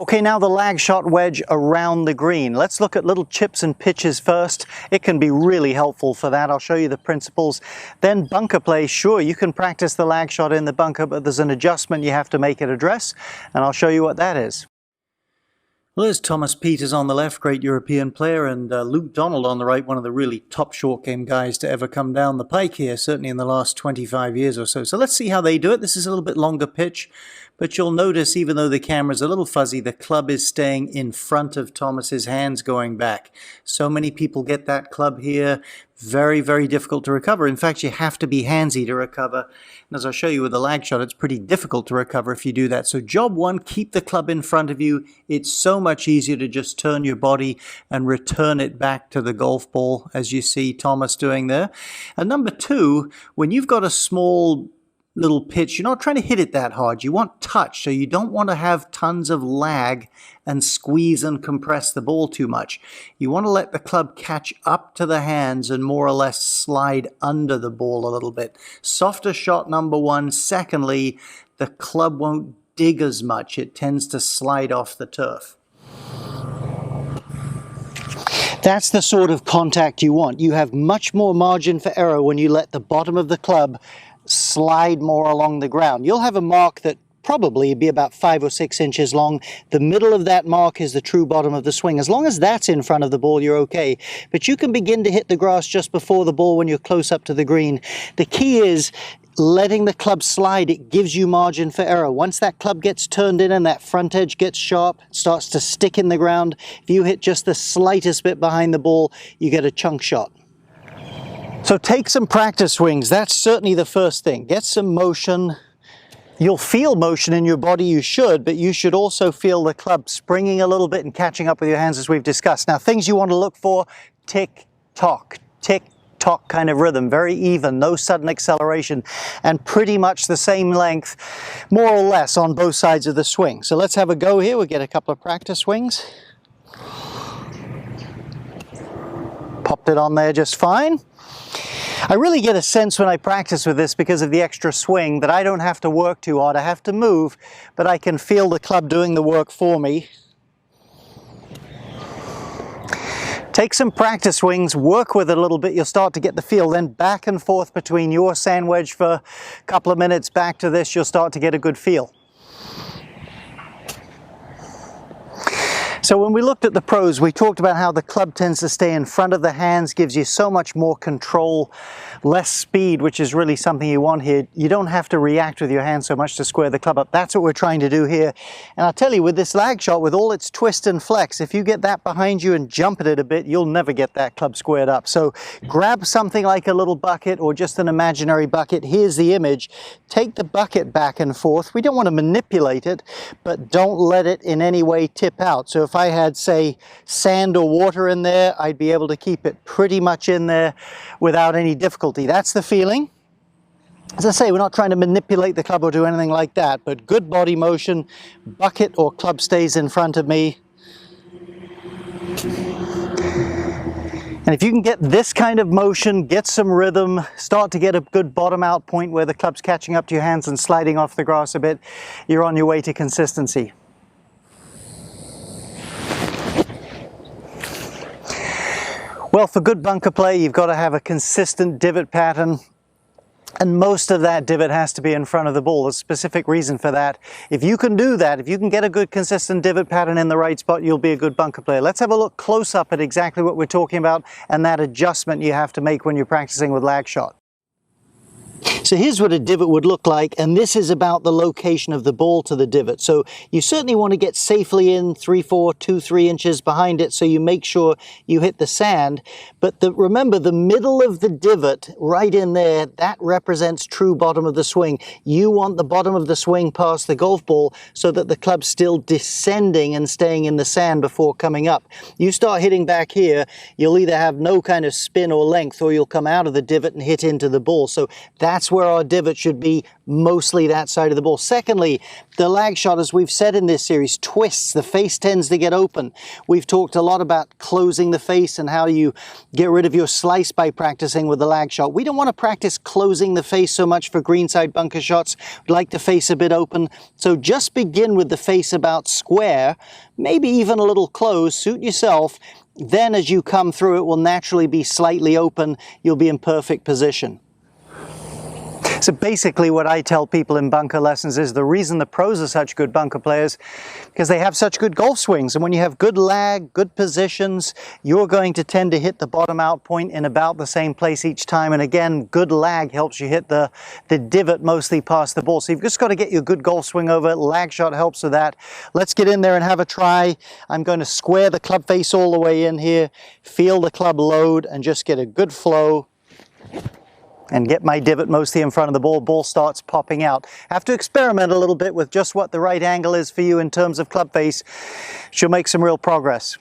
Okay, now the lag shot wedge around the green. Let's look at little chips and pitches first. It can be really helpful for that. I'll show you the principles. Then bunker play. Sure, you can practice the lag shot in the bunker, but there's an adjustment you have to make it address, and I'll show you what that is. Well, there's Thomas Pieters on the left, great European player, and Luke Donald on the right, one of the really top short game guys to ever come down the pike here, certainly in the last 25 years or so. So let's see how they do it. This is a little bit longer pitch, but you'll notice even though the camera's a little fuzzy, the club is staying in front of Thomas's hands going back. So many people get that club here. Very, very difficult to recover. In fact, you have to be handsy to recover. And as I'll show you with the lag shot, it's pretty difficult to recover if you do that. So job one, keep the club in front of you. It's so much easier to just turn your body and return it back to the golf ball, as you see Thomas doing there. And number two, when you've got a small little pitch, you're not trying to hit it that hard. You want touch, so you don't want to have tons of lag and squeeze and compress the ball too much. You want to let the club catch up to the hands and more or less slide under the ball a little bit. Softer shot, number one. Secondly, the club won't dig as much. It tends to slide off the turf. That's the sort of contact you want. You have much more margin for error when you let the bottom of the club slide more along the ground. You'll have a mark that probably be about 5 or 6 inches long. The middle of that mark is the true bottom of the swing. As long as that's in front of the ball, you're okay. But you can begin to hit the grass just before the ball when you're close up to the green. The key is letting the club slide. It gives you margin for error. Once that club gets turned in and that front edge gets sharp, starts to stick in the ground, if you hit just the slightest bit behind the ball, you get a chunk shot. So take some practice swings. That's certainly the first thing. Get some motion. You'll feel motion in your body, you should, but you should also feel the club springing a little bit and catching up with your hands as we've discussed. Now, things you want to look for: tick-tock, tick-tock kind of rhythm, very even, no sudden acceleration, and pretty much the same length, more or less, on both sides of the swing. So let's have a go here. We'll get a couple of practice swings. Popped it on there just fine. I really get a sense when I practice with this, because of the extra swing, that I don't have to work too hard. I have to move, but I can feel the club doing the work for me. Take some practice swings, work with it a little bit, you'll start to get the feel. Then back and forth between your sand wedge for a couple of minutes, back to this, you'll start to get a good feel. So when we looked at the pros, we talked about how the club tends to stay in front of the hands, gives you so much more control, less speed, which is really something you want here. You don't have to react with your hands so much to square the club up. That's what we're trying to do here. And I'll tell you, with this lag shot, with all its twist and flex, if you get that behind you and jump at it a bit, you'll never get that club squared up. So grab something like a little bucket or just an imaginary bucket. Here's the image. Take the bucket back and forth. We don't want to manipulate it, but don't let it in any way tip out. So if I had, say, sand or water in there, I'd be able to keep it pretty much in there without any difficulty. That's the feeling. As I say, we're not trying to manipulate the club or do anything like that, but good body motion, bucket or club stays in front of me. And if you can get this kind of motion, get some rhythm, start to get a good bottom out point where the club's catching up to your hands and sliding off the grass a bit, you're on your way to consistency. Well, for good bunker play, you've got to have a consistent divot pattern, and most of that divot has to be in front of the ball. There's a specific reason for that. If you can do that, if you can get a good consistent divot pattern in the right spot, you'll be a good bunker player. Let's have a look close up at exactly what we're talking about and that adjustment you have to make when you're practicing with lag shot. So here's what a divot would look like, and this is about the location of the ball to the divot. So you certainly want to get safely in 3, 4, 2, 3 inches behind it, so you make sure you hit the sand. But remember, the middle of the divot, right in there, that represents true bottom of the swing. You want the bottom of the swing past the golf ball so that the club's still descending and staying in the sand before coming up. You start hitting back here, you'll either have no kind of spin or length, or you'll come out of the divot and hit into the ball. So That's where our divot should be, mostly that side of the ball. Secondly, the lag shot, as we've said in this series, twists. The face tends to get open. We've talked a lot about closing the face and how you get rid of your slice by practicing with the lag shot. We don't want to practice closing the face so much for greenside bunker shots. We'd like the face a bit open. So just begin with the face about square, maybe even a little closed, suit yourself. Then as you come through, it will naturally be slightly open. You'll be in perfect position. So basically what I tell people in bunker lessons is the reason the pros are such good bunker players because they have such good golf swings. And when you have good lag, good positions, you're going to tend to hit the bottom out point in about the same place each time. And again, good lag helps you hit the divot mostly past the ball. So you've just got to get your good golf swing over it. Lag shot helps with that. Let's get in there and have a try. I'm going to square the club face all the way in here, feel the club load, and just get a good flow. And get my divot mostly in front of the ball. Ball starts popping out. Have to experiment a little bit with just what the right angle is for you in terms of club face. She'll make some real progress.